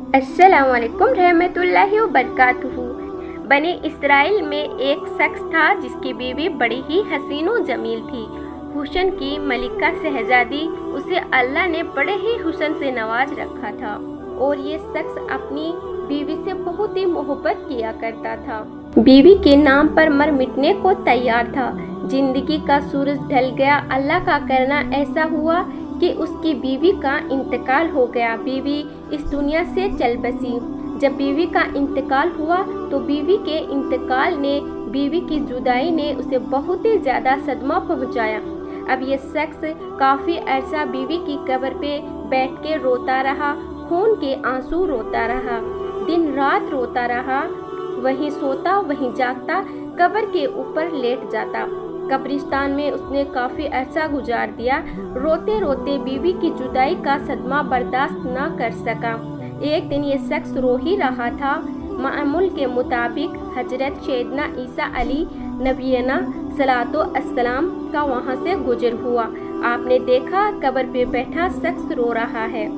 अस्सलाम वालेकुम रहमतुल्लाहि व बरकातुहू। बनी इसराइल में एक शख्स था जिसकी बीवी बड़ी ही हसीन व जमील थी। हुस्न की मलिका शहजादी, उसे अल्लाह ने बड़े ही हुस्न से नवाज रखा था और ये शख्स अपनी बीवी से बहुत ही मोहब्बत किया करता था। बीवी के नाम पर मर मिटने को तैयार था। जिंदगी का सूरज ढल गया। अल्लाह का करना ऐसा हुआ कि उसकी बीवी का इंतकाल हो गया। बीवी इस दुनिया से चल बसी। जब बीवी का इंतकाल हुआ तो बीवी के इंतकाल ने, बीवी की जुदाई ने उसे बहुत ही ज़्यादा सदमा पहुंचाया। अब ये शख्स काफ़ी अरसा बीवी की कब्र पे बैठ के रोता रहा, खून के आंसू रोता रहा, दिन रात रोता रहा, वहीं सोता वहीं जागता, कब्र के ऊपर लेट जाता। कब्रिस्तान में उसने काफ़ी अरसा गुजार दिया। रोते रोते बीवी की जुदाई का सदमा बर्दाश्त न कर सका। एक दिन ये शख्स रो ही रहा था। मामूल के मुताबिक हजरत सैयदना ईसा अली नबीना सलातो अस्सलाम का वहाँ से गुजर हुआ। आपने देखा कब्र पे बैठा शख्स रो रहा है,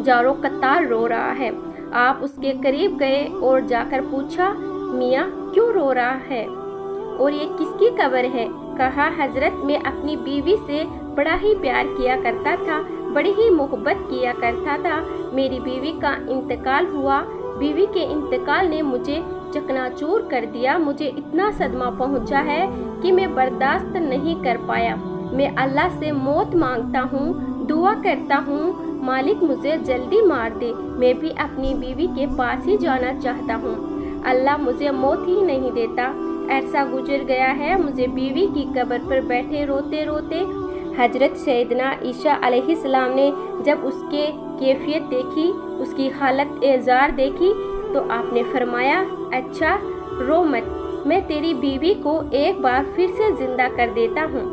जारो कतार रो रहा है। आप उसके करीब गए और जाकर पूछा, मियाँ क्यों रो रहा है और ये किसकी कब्र है? कहा, हजरत मैं अपनी बीवी से बड़ा ही प्यार किया करता था, बड़ी ही मोहब्बत किया करता था। मेरी बीवी का इंतकाल हुआ। बीवी के इंतकाल ने मुझे चकनाचूर कर दिया। मुझे इतना सदमा पहुंचा है कि मैं बर्दाश्त नहीं कर पाया। मैं अल्लाह से मौत मांगता हूँ, दुआ करता हूँ, मालिक मुझे जल्दी मार दे। मैं भी अपनी बीवी के पास ही जाना चाहता हूँ। अल्लाह मुझे मौत ही नहीं देता। ऐसा गुजर गया है। मुझे बीवी की कब्र पर बैठे रोते रोते हजरत सैयदना ईसा अलैहिस्सलाम ने जब उसके कैफियत देखी, उसकी हालत एजार देखी, तो आपने फरमाया, अच्छा रो मत, मैं तेरी बीवी को एक बार फिर से जिंदा कर देता हूँ।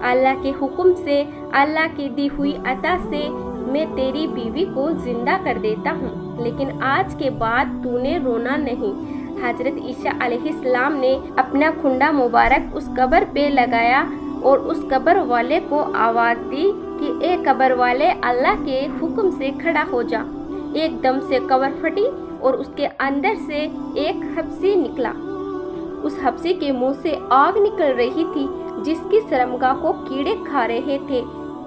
अल्लाह के हुक्म से, अल्लाह की दी हुई अता से मैं तेरी बीवी को जिंदा कर देता हूँ, लेकिन आज के बाद तूने रोना नहीं। हजरत ईसा अलैहिस्सलाम ने अपना खुंडा मुबारक उस कब्र पे लगाया और उस कब्र वाले को आवाज़ दी कि ए कब्र वाले, अल्लाह के हुक्म से खड़ा हो जा। एकदम से कब्र फटी और उसके अंदर से एक हब्सी निकला। उस हब्सी के मुंह से आग निकल रही थी जिसकी शर्मगाह को कीड़े खा रहे थे।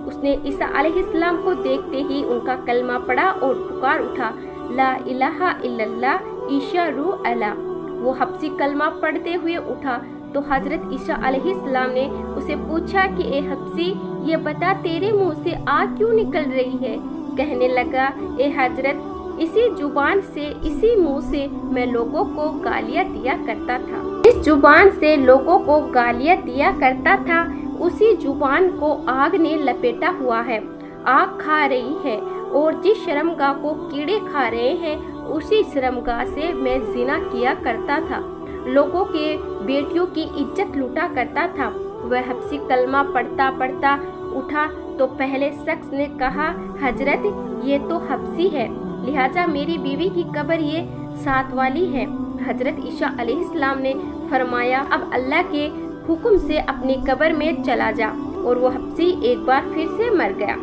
उसने ईसा अलैहिस्सलाम को देखते ही उनका कलमा पड़ा और पुकार उठा, ला इलाहा इल्लल्लाह ईसा रूह अला। वो हब्सी कलमा पढ़ते हुए उठा तो हजरत ईसा अलैहिस्सलाम ने उसे पूछा कि ए हब्सी, ये बता तेरे मुंह से आग क्यों निकल रही है? कहने लगा, ए हजरत, इसी जुबान से, इसी मुंह से मैं लोगों को गालियाँ दिया करता था। इस जुबान से लोगों को गालियाँ दिया करता था, उसी जुबान को आग ने लपेटा हुआ है, आग खा रही है। और जिस शर्मगाह को कीड़े खा रहे हैं, उसी शर्मगाह से मैं जिना किया करता था, लोगों के बेटियों की इज्जत लूटा करता था। वह हब्सी कलमा पढ़ता पढ़ता उठा तो पहले शख्स ने कहा, हजरत ये तो हब्सी है, लिहाजा मेरी बीवी की कब्र ये साथ वाली है। हजरत ईसा अलैहिस्सलाम ने फरमाया, अब अल्लाह के हुक्म से अपनी कब्र में चला जा। और वो हब्सी एक बार फिर से मर गया।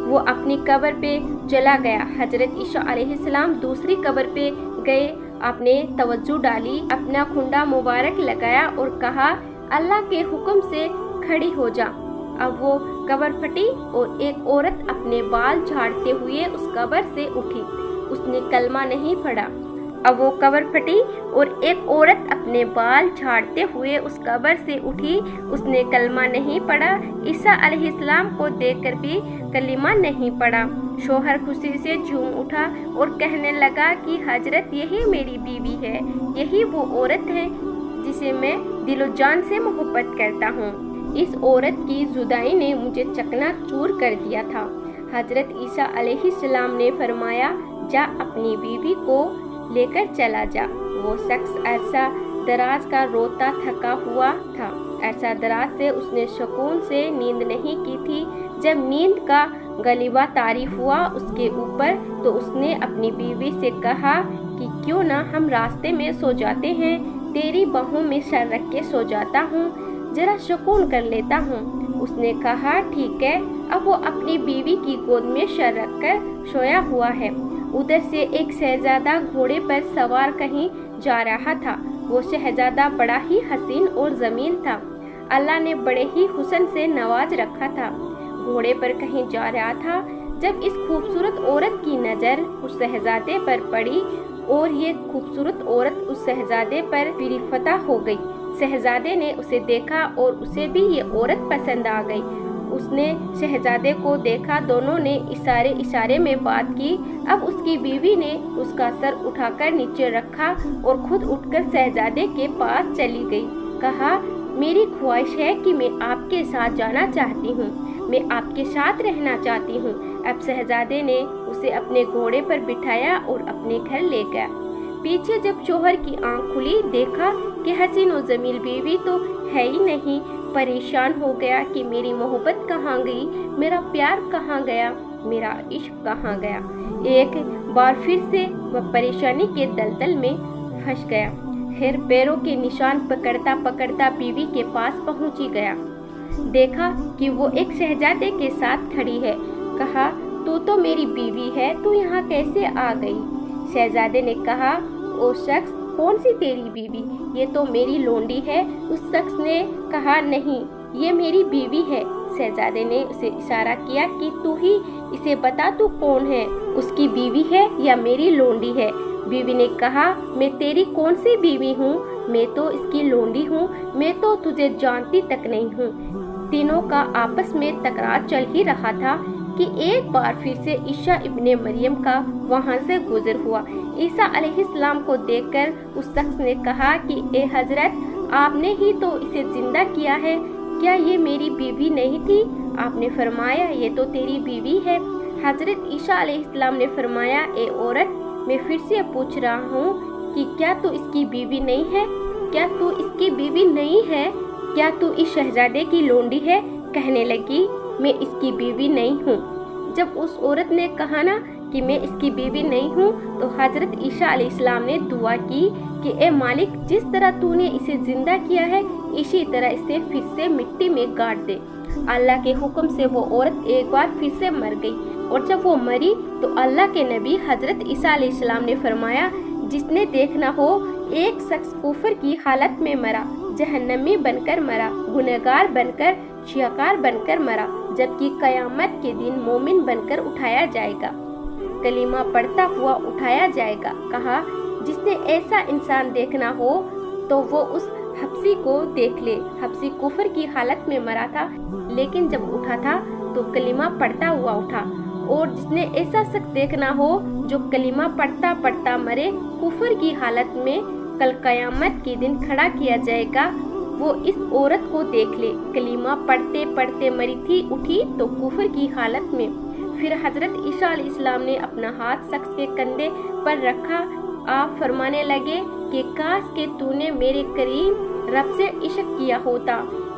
वो अपनी कब्र पे चला गया। हजरत ईसा अलैहिस्सलाम दूसरी कब्र पे गए। आपने तवज्जो डाली, अपना खुंडा मुबारक लगाया और कहा, अल्लाह के हुक्म से खड़ी हो जा। अब वो कब्र फटी और एक औरत अपने बाल झाड़ते हुए उस कब्र से उठी। उसने कलमा नहीं पढ़ा। अब वो कब्र फटी और एक औरत अपने बाल झाड़ते हुए उस कब्र से उठी। उसने कलमा नहीं पढ़ा। ईसा अलैहिस्सलाम को देखकर भी कलिमा नहीं पढ़ा। शोहर खुशी से झूम उठा और कहने लगा कि हजरत यही मेरी बीवी है, यही वो औरत है जिसे मैं दिलो जान से मोहब्बत करता हूँ। इस औरत की जुदाई ने मुझे चकनाचूर कर दिया था। हजरत ईसा अलैहिस्सलाम ने फरमाया, जा अपनी बीवी को लेकर चला जा। वो शख्स अरसा दराज का रोता थका हुआ था। अरसा दराज से उसने सुकून से नींद नहीं की थी। जब नींद का गलिबा तारीफ हुआ उसके ऊपर तो उसने अपनी बीवी से कहा कि क्यों ना हम रास्ते में सो जाते हैं, तेरी बाहों में सर रख के सो जाता हूँ, जरा सुकून कर लेता हूँ। उसने कहा, ठीक है। अब वो अपनी बीवी की गोद में सर रख कर सोया हुआ है। उधर से एक शहजादा घोड़े पर सवार कहीं जा रहा था। वो शहजादा बड़ा ही हसीन और जमील था। अल्लाह ने बड़े ही हुस्न से नवाज रखा था। घोड़े पर कहीं जा रहा था। जब इस खूबसूरत औरत की नज़र उस शहजादे पर पड़ी और ये खूबसूरत औरत उस शहजादे पर फिदा हो गई। शहजादे ने उसे देखा और उसे भी ये औरत पसंद आ गई। उसने शहजादे को देखा, दोनों ने इशारे में बात की। अब उसकी बीवी ने उसका सर उठाकर नीचे रखा और खुद उठकर शहजादे के पास चली गई। कहा, मेरी ख्वाहिश है कि मैं आपके साथ जाना चाहती हूँ, मैं आपके साथ रहना चाहती हूँ। अब शहजादे ने उसे अपने घोड़े पर बिठाया और अपने घर ले गया। पीछे जब शोहर की आंख खुली, देखा कि हसीन और जमील बीवी तो है ही नहीं। परेशान हो गया कि मेरी मोहब्बत कहाँ गई, मेरा प्यार कहाँ गया, मेरा इश्क कहाँ गया। एक बार फिर से वह परेशानी के दलदल में फंस गया। फिर पैरों के निशान पकड़ता पकड़ता बीवी के पास पहुंची गया। देखा कि वो एक शहजादे के साथ खड़ी है। कहा, तू तो मेरी बीवी है, तू यहाँ कैसे आ गई? शहजादे ने कहा, ओ शख्स, कौन सी तेरी बीवी? ये तो मेरी लोंडी है। उस शख्स ने कहा, नहीं, ये मेरी बीवी है। शहजादे ने उसे इशारा किया कि तू ही इसे बता, तू कौन है, उसकी बीवी है या मेरी लोंडी है? बीवी ने कहा, मैं तेरी कौन सी बीवी हूँ, मैं तो इसकी लोंडी हूँ, मैं तो तुझे जानती तक नहीं हूँ। तीनों का आपस में तकरार चल ही रहा था कि एक बार फिर से ईसा इब्ने मरियम का वहाँ से गुजर हुआ। ईसा अलैहिस्सलाम को देखकर उस शख्स ने कहा कि ए हजरत, आपने ही तो इसे जिंदा किया है, क्या ये मेरी बीवी नहीं थी? आपने फरमाया, ये तो तेरी बीवी है। हजरत ईसा अलैहिस्सलाम ने फरमाया, ए औरत, मैं फिर से पूछ रहा हूँ कि क्या तू इसकी बीवी नहीं है? क्या तू इसकी बीवी नहीं है? क्या तू इस शहजादे की लोंडी है? कहने लगी, मैं इसकी बीवी नहीं हूँ। जब उस औरत ने कहा ना कि मैं इसकी बीवी नहीं हूँ, तो हजरत ईसा अलैहिस्सलाम ने दुआ की कि ए मालिक, जिस तरह तूने इसे जिंदा किया है, इसी तरह इसे फिर से मिट्टी में गाड़ दे। अल्लाह के हुक्म से वो औरत एक बार फिर से मर गई। और जब वो मरी तो अल्लाह के नबी हजरत ईसा अलैहिस्सलाम ने फरमाया, जिसने देखना हो, एक शख्स कुफर की हालत में मरा, जहन्नमी बनकर मरा, गुनहगार बनकर, शियाकार बनकर मरा, जबकि कयामत के दिन मोमिन बनकर उठाया जाएगा, कलीमा पढ़ता हुआ उठाया जाएगा। कहा, जिसने ऐसा इंसान देखना हो तो वो उस हब्सी को देख ले। हब्सी कुफर की हालत में मरा था, लेकिन जब उठा था तो कलीमा पढ़ता हुआ उठा। और जिसने ऐसा शख्स देखना हो जो कलीमा पढ़ता पढ़ता मरे, कुफर की हालत में, कल कयामत के दिन खड़ा किया जाएगा, वो इस औरत को देख ले। कलीमा पढ़ते पढ़ते मरी थी, उठी तो कुफर की हालत में। फिर हजरत ईसा अलैहिस्सलाम ने अपना हाथ शख्स के कंधे पर रखा। आप फरमाने लगे कि काश के तूने मेरे करीम रब से इश्क किया होता,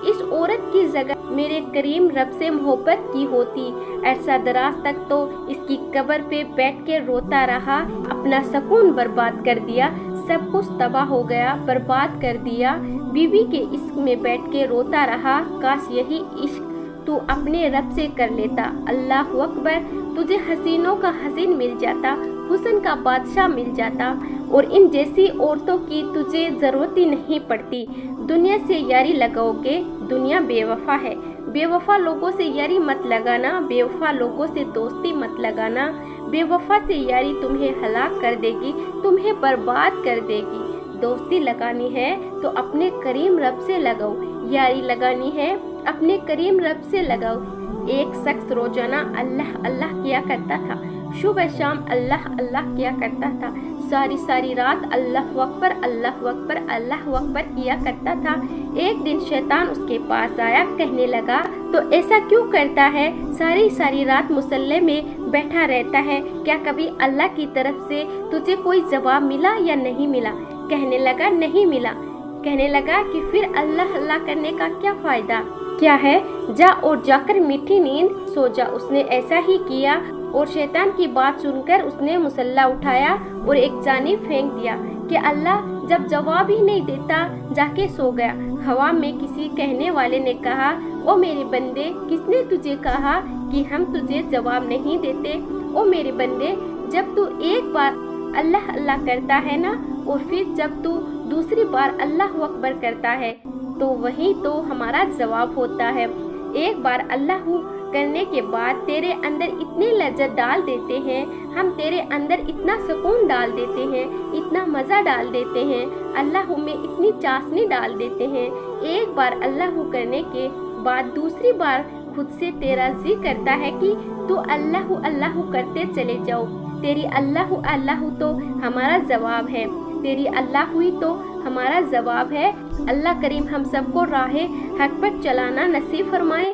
इस औरत की जगह मेरे करीम रब से मोहब्बत की होती। ऐसा दराज तक तो इसकी कब्र पे बैठ के रोता रहा, अपना सुकून बर्बाद कर दिया, सब कुछ तबाह हो गया, बर्बाद कर दिया। बीवी के इश्क में बैठ के रोता रहा, काश यही इश्क तू अपने रब से कर लेता। अल्लाह अकबर, तुझे हसीनों का हसीन मिल जाता, हुस्न का बादशाह मिल जाता, और इन जैसी औरतों की तुझे जरूरत ही नहीं पड़ती। दुनिया से यारी लगाओगे, दुनिया बेवफा है, बेवफा लोगों से यारी मत लगाना, बेवफा लोगों से दोस्ती मत लगाना। बेवफा से यारी तुम्हें हलाक कर देगी, तुम्हें बर्बाद कर देगी। दोस्ती लगानी है तो अपने करीम रब से लगाओ, यारी लगानी है अपने करीम रब से लगाओ। एक शख्स रोजाना अल्लाह अल्लाह किया करता था, सुबह शाम अल्लाह अल्लाह किया करता था, सारी सारी रात अल्लाह अकबर अल्लाह अकबर अल्लाह अकबर किया करता था। एक दिन शैतान उसके पास आया, कहने लगा, तो ऐसा क्यों करता है, सारी सारी रात मुसल्ले में बैठा रहता है, क्या कभी अल्लाह की तरफ से तुझे कोई जवाब मिला या नहीं मिला? कहने लगा, नहीं मिला। कहने लगा कि फिर अल्लाह अल्लाह करने का क्या फायदा, क्या है, जा और जाकर मीठी नींद सो जा। उसने ऐसा ही किया और शैतान की बात सुनकर उसने मुसल्ला उठाया और एक जानिब फेंक दिया कि अल्लाह जब जवाब ही नहीं देता, जाके सो गया। हवा में किसी कहने वाले ने कहा, ओ मेरे बंदे, किसने तुझे कहा कि हम तुझे जवाब नहीं देते? ओ मेरे बंदे, जब तू एक बार अल्लाह अल्लाह करता है ना, और फिर जब तू दूसरी बार अल्लाह अकबर करता है, तो वही तो हमारा जवाब होता है। एक बार अल्लाह करने के बाद तेरे अंदर इतनी लज्जत डाल देते हैं, हम तेरे अंदर इतना सुकून डाल देते हैं, इतना मज़ा डाल देते हैं, अल्लाह में इतनी चाशनी डाल देते हैं। एक बार अल्लाह करने के बाद दूसरी बार खुद से तेरा जी करता है कि तू अल्लाह अल्लाह करते चले जाओ। तेरी अल्लाह अल्लाह तो हमारा जवाब है, तेरी अल्लाह हुई तो हमारा जवाब है। अल्लाह करीम हम सबको राह हक पर चलाना नसीब फरमाए।